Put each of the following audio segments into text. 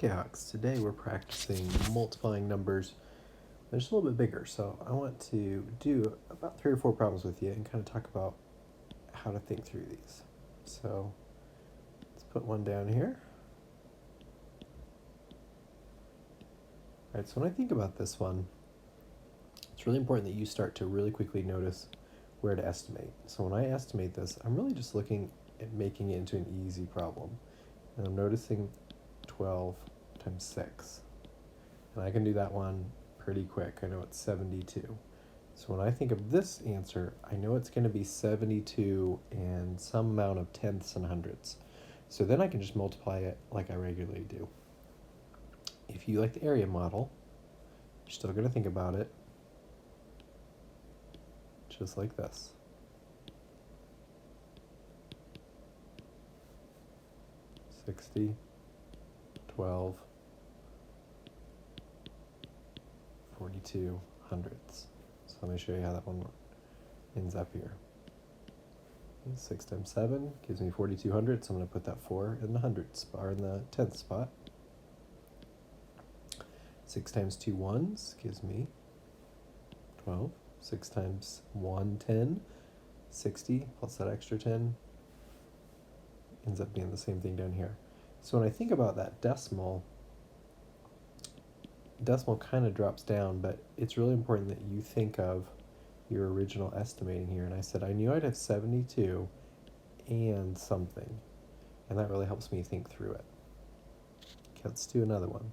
Okay, Hawks, today we're practicing multiplying numbers. They're just a little bit bigger, so I want to do about 3 or 4 problems with you and kind of talk about how to think through these. So let's put one down here. All right, so when I think about this one, it's really important that you start to really quickly notice where to estimate. So when I estimate this, I'm really just looking at making it into an easy problem. And I'm noticing 12 times 6. And I can do that one pretty quick. I know it's 72. So when I think of this answer, I know it's going to be 72 and some amount of tenths and hundredths. So then I can just multiply it like I regularly do. If you like the area model, you're still going to think about it just like this. $60, 12, 42 hundredths. So let me show you how that one ends up here. 6 times 7 gives me 42 hundredths. I'm going to put that 4 in the hundredths or in the tenth spot. 6 times 2 ones gives me 12. 6 times 1, 10. 60 plus that extra 10 ends up being the same thing down here. So when I think about that decimal kind of drops down, but it's really important that you think of your original estimating here. And I said I knew I'd have 72 and something, and that really helps me think through it. Okay, let's do another one.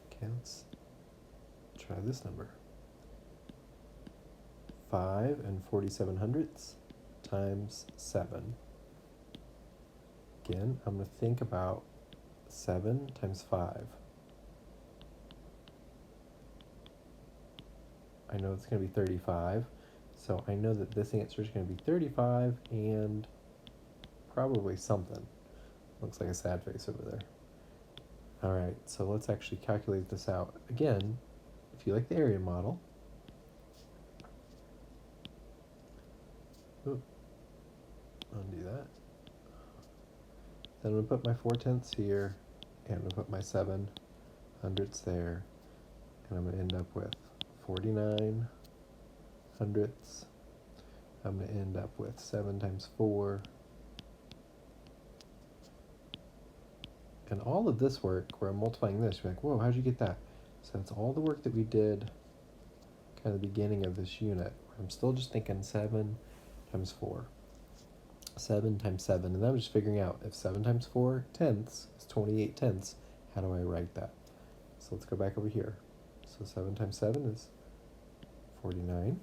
Okay, let's try this number. 5 and 47 hundredths times 7. Again, I'm going to think about 7 times 5. I know it's going to be 35, so I know that this answer is going to be 35 and probably something. Looks like a sad face over there. All right, so let's actually calculate this out. Again, if you like the area model, undo that. Then I'm going to put my 4/10 here, and I'm going to put my 7 hundredths there, and I'm going to end up with 49 hundredths. I'm going to end up with 7 times 4. And all of this work, where I'm multiplying this, you're like, whoa, how'd you get that? So that's all the work that we did kind of the beginning of this unit. I'm still just thinking 7 times 4. 7 times 7, and then I'm just figuring out if 7 times 4 tenths is 28 tenths, how do I write that? So let's go back over here. So 7 times 7 is 49.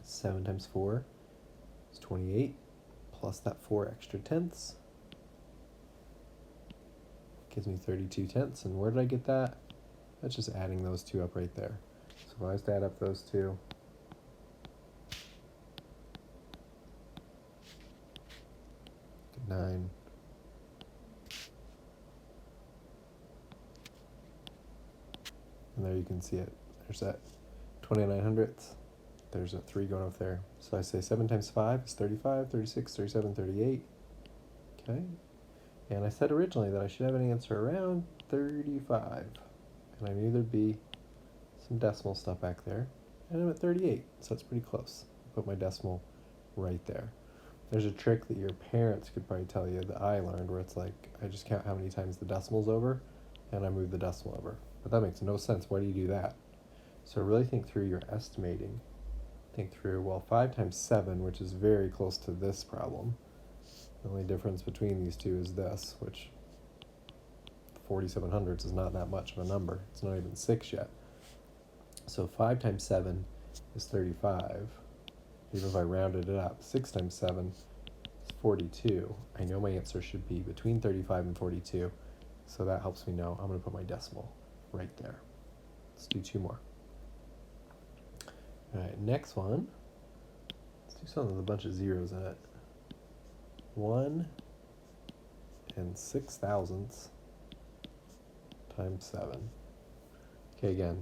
7 times 4 is 28, plus that 4 extra tenths gives me 32 tenths, and where did I get that? That's just adding those two up right there. So if I was to add up those two, nine, and there you can see it. There's that 29 hundredths. There's a 3 going up there. So I say 7 times 5 is 35, 36, 37, 38. Okay. And I said originally that I should have an answer around 35. And I knew there'd be some decimal stuff back there. And I'm at 38, so that's pretty close. Put my decimal right there. There's a trick that your parents could probably tell you that I learned where it's like, I just count how many times the decimal's over, and I move the decimal over. But that makes no sense. Why do you do that? So really think through your estimating. Think through, well, 5 times 7, which is very close to this problem. The only difference between these two is this, which 47 hundredths is not that much of a number. It's not even 6 yet. So 5 times 7 is 35. Even if I rounded it up, 6 times 7 is 42. I know my answer should be between 35 and 42, so that helps me know I'm going to put my decimal right there. Let's do 2 more. All right, next one. Let's do something with a bunch of zeros in it. 1 and 6 thousandths times 7. Okay, again,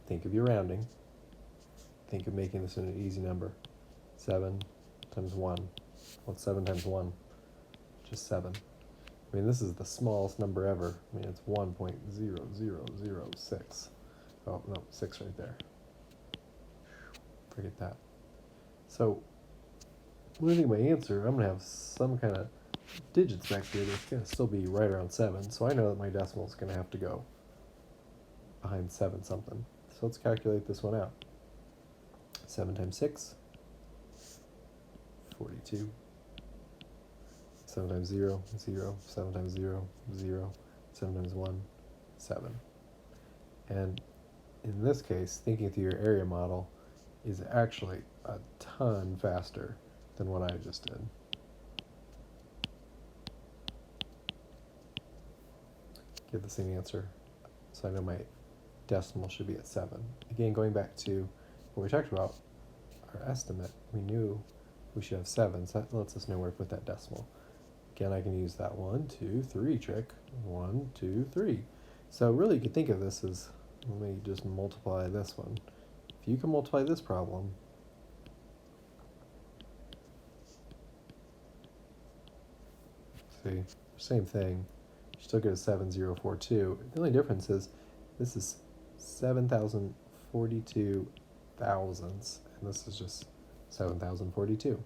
think of your rounding. Think of making this an easy number. 7 times 1 What's 7 times 1? Just 7. I mean, this is the smallest number ever. I mean, it's 1.0006. Oh, no, 6 right there. Forget that. So, when I think of my answer, I'm going to have some kind of digits back here that's going to still be right around 7. So I know that my decimal is going to have to go behind 7 something. So let's calculate this one out. 7 times 6, 42. 7 times 0, 0. 7 times 0, 0. 7 times 1, 7. And in this case, thinking through your area model is actually a ton faster than what I just did. Get the same answer. So I know my decimal should be at 7. Again, going back to what we talked about, our estimate, we knew we should have 7, so that lets us know where to put that decimal. Again, I can use that 1, 2, 3 trick. 1, 2, 3. So really you could think of this as, let me just multiply this one. If you can multiply this problem, see, same thing. You still get a 7042. The only difference is this is 7,042 thousandths, and this is just 7,042.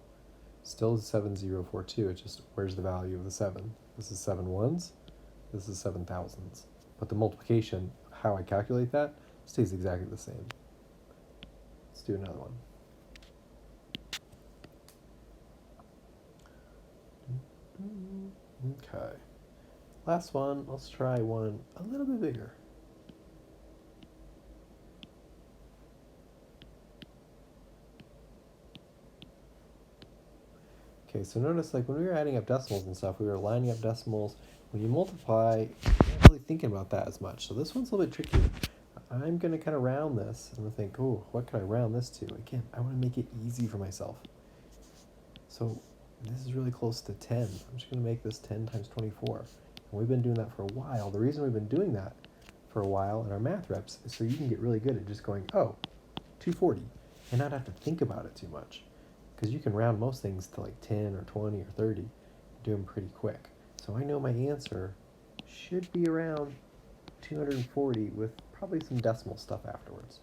Still 7042, it's just where's the value of the 7? This is 7 ones, this is 7 thousandths. But the multiplication, how I calculate that, stays exactly the same. Let's do another one. Okay. Last one, let's try one a little bit bigger. Okay, so notice like when we were adding up decimals and stuff, we were lining up decimals. When you multiply, you're not really thinking about that as much. So this one's a little bit trickier. I'm going to kind of round this and think, oh, what can I round this to? Again, I want to make it easy for myself. So this is really close to 10. I'm just going to make this 10 times 24. And we've been doing that for a while. The reason we've been doing that for a while in our math reps is so you can get really good at just going, oh, 240, and not have to think about it too much. Because you can round most things to like 10 or 20 or 30, do them pretty quick. So I know my answer should be around 240 with probably some decimal stuff afterwards.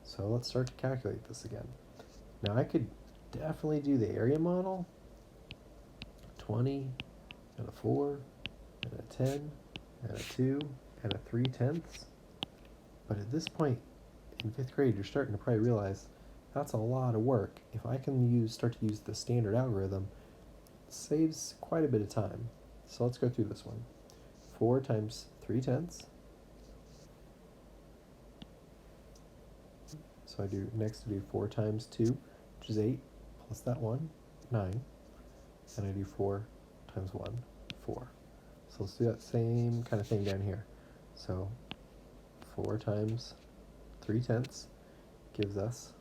So let's start to calculate this again. Now I could definitely do the area model, 20 and a 4 and a 10 and a 2 and a 3/10. But at this point in 5th grade, you're starting to probably realize that's a lot of work. If I can start to use the standard algorithm, it saves quite a bit of time. So let's go through this one. 4 times 3/10. So I do 4 times 2, which is 8, plus that 1, 9. And I do 4 times 1, 4. So let's do that same kind of thing down here. So 4 times 3/10 gives us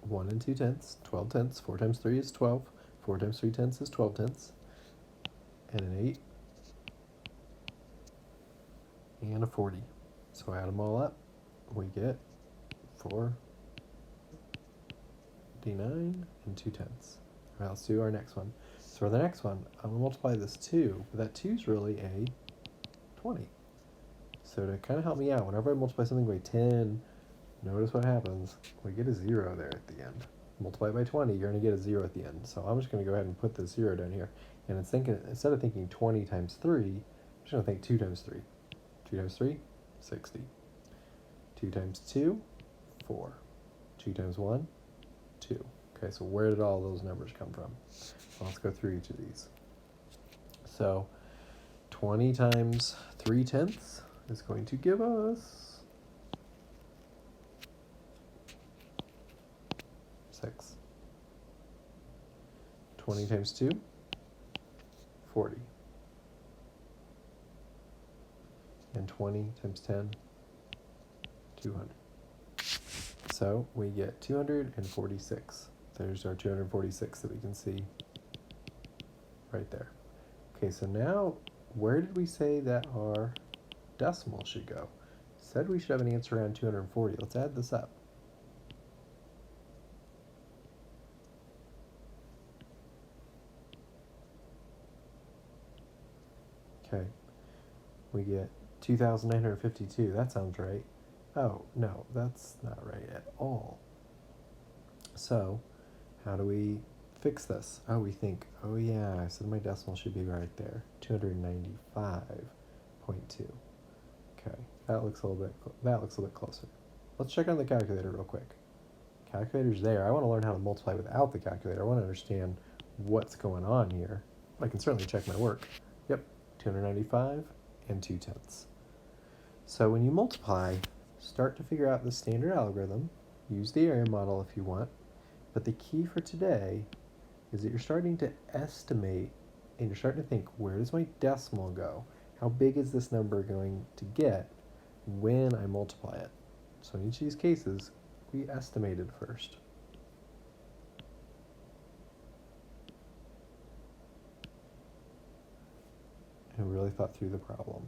1 and 2/10, 12/10. 4 times 3 is 12. 4 times 3/10 is 12/10. And an 8. And a 40. So I add them all up. We get 4 D9 and 2/10. All right, let's do our next one. So for the next one, I'm going to multiply this 2, but that 2 is really a 20. So to kind of help me out, whenever I multiply something by 10, notice what happens. We get a 0 there at the end. Multiply by 20, you're going to get a 0 at the end. So I'm just going to go ahead and put the 0 down here. And instead of thinking 20 times 3, I'm just going to think 2 times 3. 2 times 3, 60. 2 times 2, 4. 2 times 1, 2. Okay, so where did all those numbers come from? Well, let's go through each of these. So 20 times 3/10 is going to give us 6. 20 times 2, 40. And 20 times 10, 200. So we get 246. There's our 246 that we can see right there. Okay, so now where did we say that our decimal should go? Said we should have an answer around 240. Let's add this up. Okay, we get 2,952. That sounds right. Oh, no, that's not right at all. So, how do we fix this? Oh, we think, oh yeah, I said my decimal should be right there. 295.2. Okay, that looks a little bit closer. Let's check on the calculator real quick. Calculator's there. I want to learn how to multiply without the calculator. I want to understand what's going on here. I can certainly check my work. Yep, 295 and 2/10. So when you multiply, start to figure out the standard algorithm. Use the area model if you want. But the key for today is that you're starting to estimate and you're starting to think, where does my decimal go? How big is this number going to get when I multiply it? So in each of these cases, we estimated first. And we really thought through the problem.